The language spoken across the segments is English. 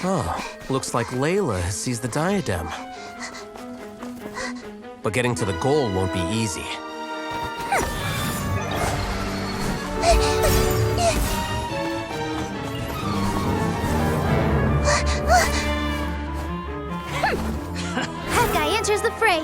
Oh, looks like Layla has seized the diadem. But getting to the goal won't be easy. That guy enters the fray.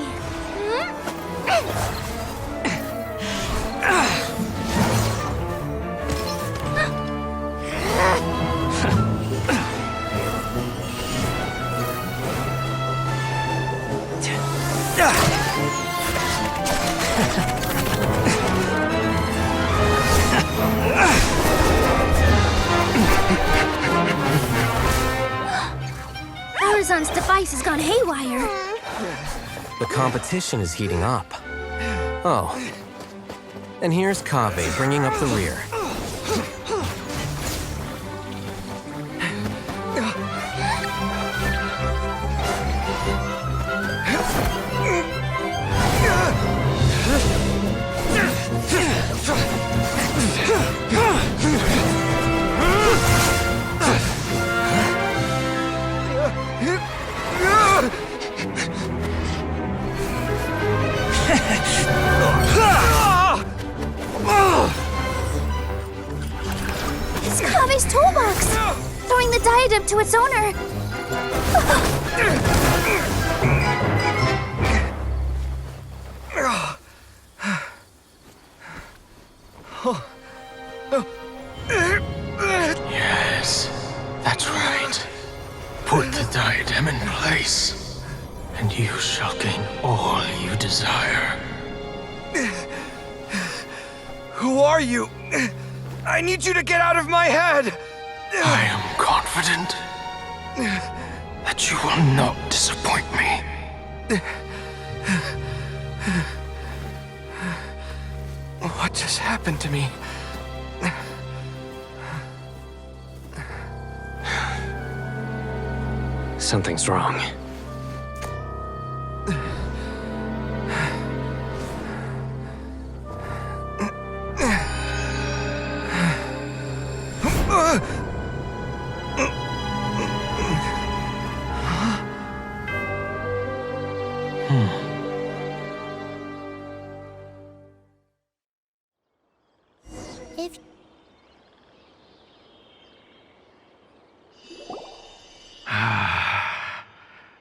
Arizon's device has gone haywire. The competition is heating up. Oh. And here's Kaveh bringing up the rear. It's Kaveh's toolbox! Throwing the diadem to its owner! Yes, that's right. Put the diadem in place, and you shall gain all you desire. Who are you? I need you to get out of my head! I am confident that you will not disappoint me. What just happened to me? Something's wrong. If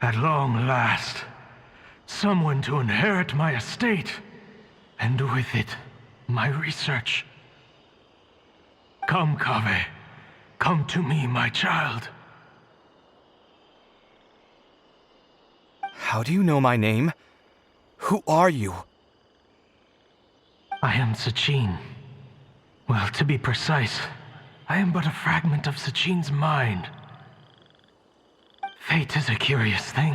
At long last, someone to inherit my estate, and with it, my research. Come, Kaveh. Come to me, my child. How do you know my name? Who are you? I am Sachin. Well, to be precise, I am but a fragment of Sachin's mind. Fate is a curious thing.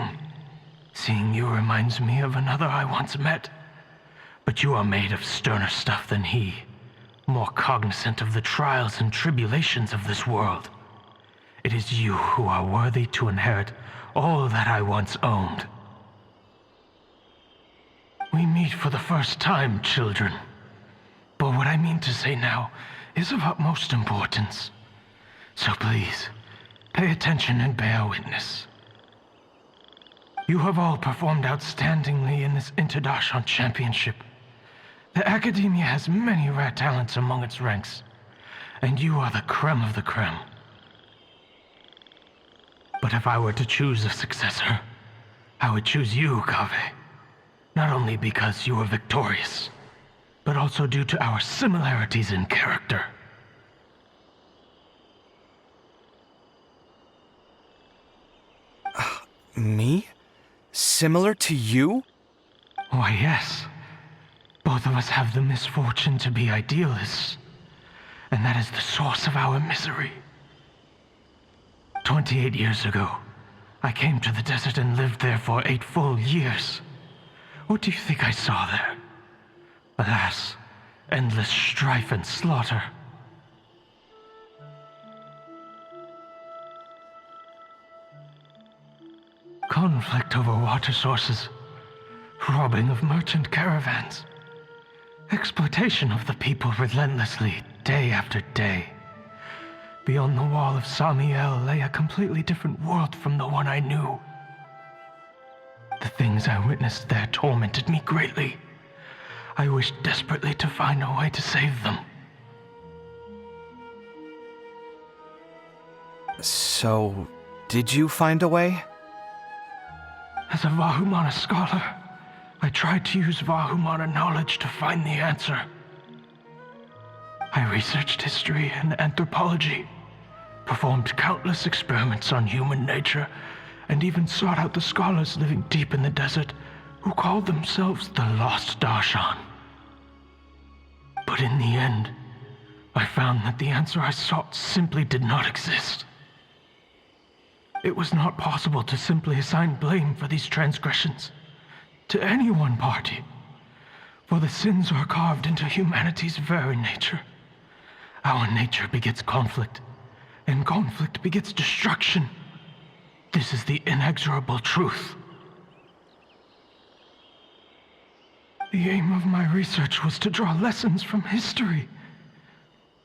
Seeing you reminds me of another I once met. But you are made of sterner stuff than he, more cognizant of the trials and tribulations of this world. It is you who are worthy to inherit all that I once owned. We meet for the first time, children. But what I mean to say now is of utmost importance. So please, pay attention and bear witness. You have all performed outstandingly in this Interdashant Championship. The Academia has many rare talents among its ranks, and you are the creme of the creme. But if I were to choose a successor, I would choose you, Kaveh. Not only because you were victorious, but also due to our similarities in character. Me? Similar to you? Why, yes. Both of us have the misfortune to be idealists, and that is the source of our misery. 28 years ago, I came to the desert and lived there for 8 full years. What do you think I saw there? Alas, endless strife and slaughter. Conflict over water sources, robbing of merchant caravans, exploitation of the people relentlessly, day after day. Beyond the wall of Samiel lay a completely different world from the one I knew. The things I witnessed there tormented me greatly. I wished desperately to find a way to save them. So, did you find a way? As a Vahumana scholar, I tried to use Vahumana knowledge to find the answer. I researched history and anthropology, performed countless experiments on human nature, and even sought out the scholars living deep in the desert who called themselves the Lost Darshan. But in the end, I found that the answer I sought simply did not exist. It was not possible to simply assign blame for these transgressions to any one party, for the sins are carved into humanity's very nature. Our nature begets conflict, and conflict begets destruction. This is the inexorable truth. The aim of my research was to draw lessons from history.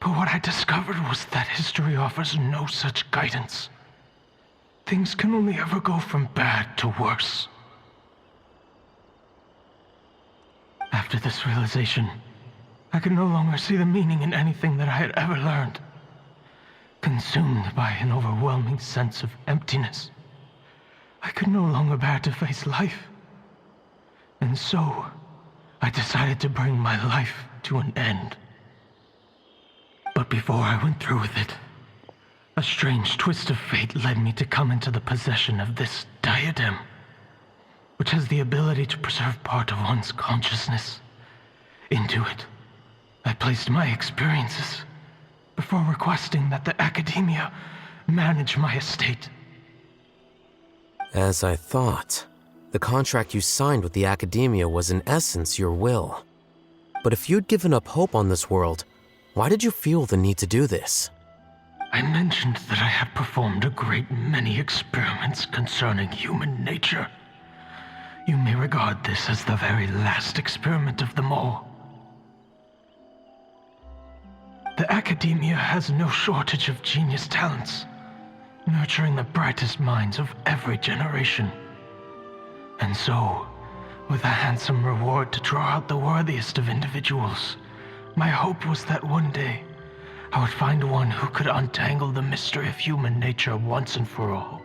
But what I discovered was that history offers no such guidance. Things can only ever go from bad to worse. After this realization, I could no longer see the meaning in anything that I had ever learned. Consumed by an overwhelming sense of emptiness, I could no longer bear to face life. And so, I decided to bring my life to an end. But before I went through with it, a strange twist of fate led me to come into the possession of this diadem, which has the ability to preserve part of one's consciousness. Into it, I placed my experiences before requesting that the academia manage my estate. As I thought, the contract you signed with the academia was in essence your will. But if you'd given up hope on this world, why did you feel the need to do this? I mentioned that I had performed a great many experiments concerning human nature. You may regard this as the very last experiment of them all. The academia has no shortage of genius talents, nurturing the brightest minds of every generation. And so, with a handsome reward to draw out the worthiest of individuals, my hope was that one day I would find one who could untangle the mystery of human nature once and for all,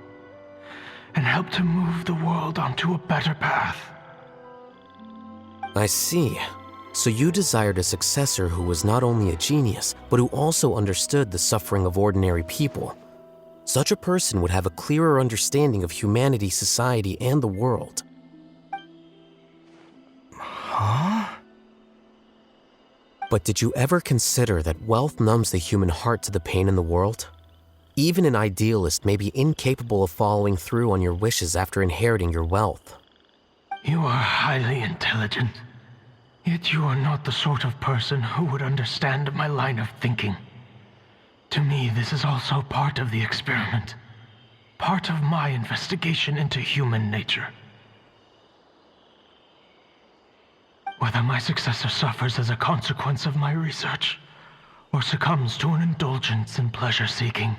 and help to move the world onto a better path. I see. So you desired a successor who was not only a genius, but who also understood the suffering of ordinary people. Such a person would have a clearer understanding of humanity, society, and the world. Huh? But did you ever consider that wealth numbs the human heart to the pain in the world? Even an idealist may be incapable of following through on your wishes after inheriting your wealth. You are highly intelligent, yet you are not the sort of person who would understand my line of thinking. To me, this is also part of the experiment, part of my investigation into human nature. Whether my successor suffers as a consequence of my research, or succumbs to an indulgence in pleasure-seeking,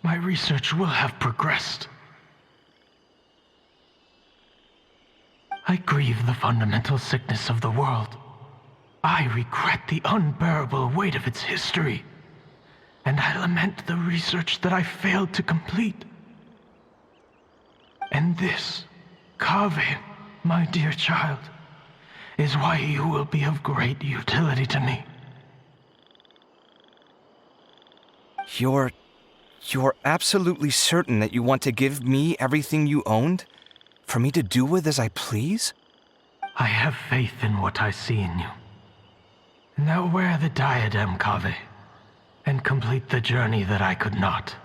my research will have progressed. I grieve the fundamental sickness of the world. I regret the unbearable weight of its history, and I lament the research that I failed to complete. And this, Kaveh, my dear child, is why you will be of great utility to me. You're absolutely certain that you want to give me everything you owned? For me to do with as I please? I have faith in what I see in you. Now wear the diadem, Kaveh, and complete the journey that I could not.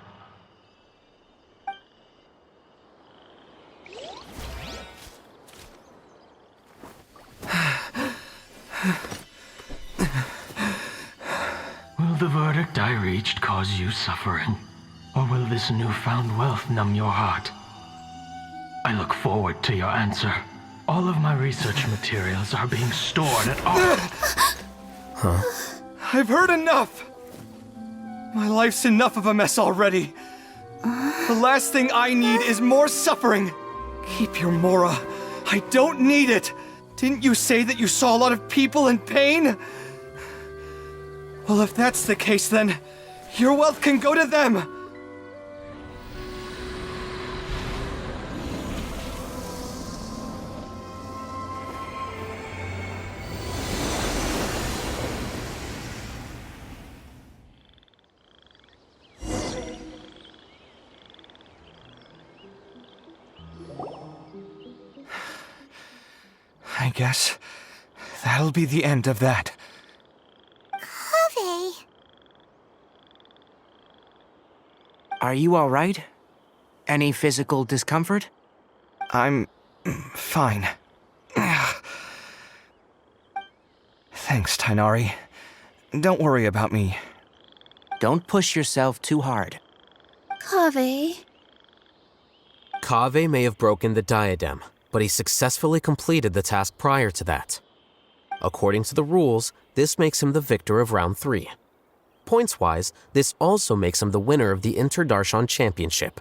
Will the verdict I reached cause you suffering? Or will this newfound wealth numb your heart? I look forward to your answer. All of my research materials are being stored at all. I've heard enough! My life's enough of a mess already. The last thing I need is more suffering. Keep your Mora. I don't need it. Didn't you say that you saw a lot of people in pain? Well, if that's the case, then your wealth can go to them. I guess that'll be the end of that. Kaveh. Are you all right? Any physical discomfort? I'm fine. Thanks, Tainari. Don't worry about me. Don't push yourself too hard. Kaveh. Kaveh may have broken the diadem, but he successfully completed the task prior to that. According to the rules, this makes him the victor of round 3. Points-wise, this also makes him the winner of the Inter-Darshan Championship.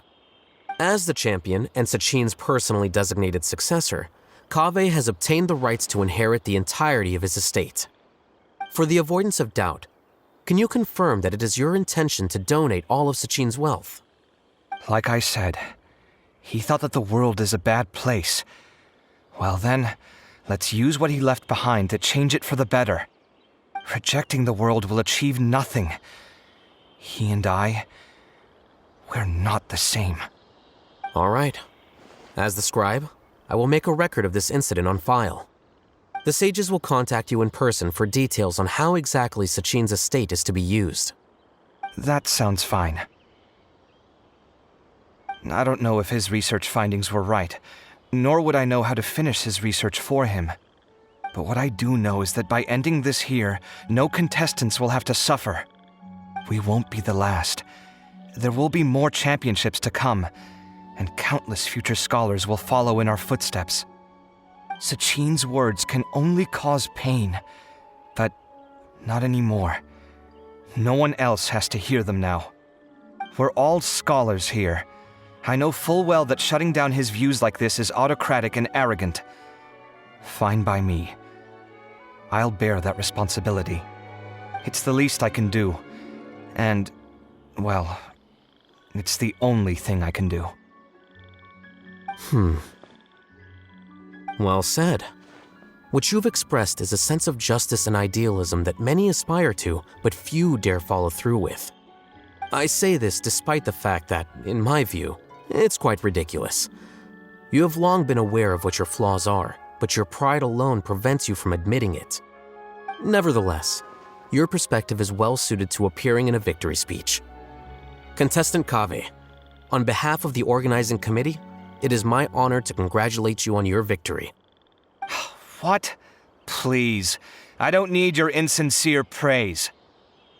As the champion and Sachin's personally designated successor, Kaveh has obtained the rights to inherit the entirety of his estate. For the avoidance of doubt, can you confirm that it is your intention to donate all of Sachin's wealth? Like I said, he thought that the world is a bad place. Well then, let's use what he left behind to change it for the better. Rejecting the world will achieve nothing. He and I, we're not the same. All right. As the scribe, I will make a record of this incident on file. The sages will contact you in person for details on how exactly Sachin's estate is to be used. That sounds fine. I don't know if his research findings were right, nor would I know how to finish his research for him. But what I do know is that by ending this here, no contestants will have to suffer. We won't be the last. There will be more championships to come, and countless future scholars will follow in our footsteps. Sachin's words can only cause pain, but not anymore. No one else has to hear them now. We're all scholars here. I know full well that shutting down his views like this is autocratic and arrogant. Fine by me. I'll bear that responsibility. It's the least I can do. And, well, it's the only thing I can do. Well said. What you've expressed is a sense of justice and idealism that many aspire to, but few dare follow through with. I say this despite the fact that, in my view, it's quite ridiculous. You have long been aware of what your flaws are, but your pride alone prevents you from admitting it. Nevertheless, your perspective is well suited to appearing in a victory speech. Contestant Kaveh, on behalf of the organizing committee, it is my honor to congratulate you on your victory. What? Please. I don't need your insincere praise.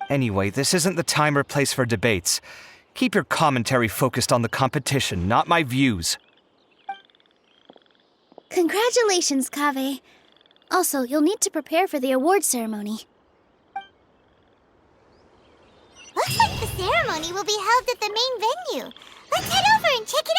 Anyway, this isn't the time or place for debates. Keep your commentary focused on the competition, not my views. Congratulations, Kaveh. Also, you'll need to prepare for the award ceremony. Looks like the ceremony will be held at the main venue. Let's head over and check it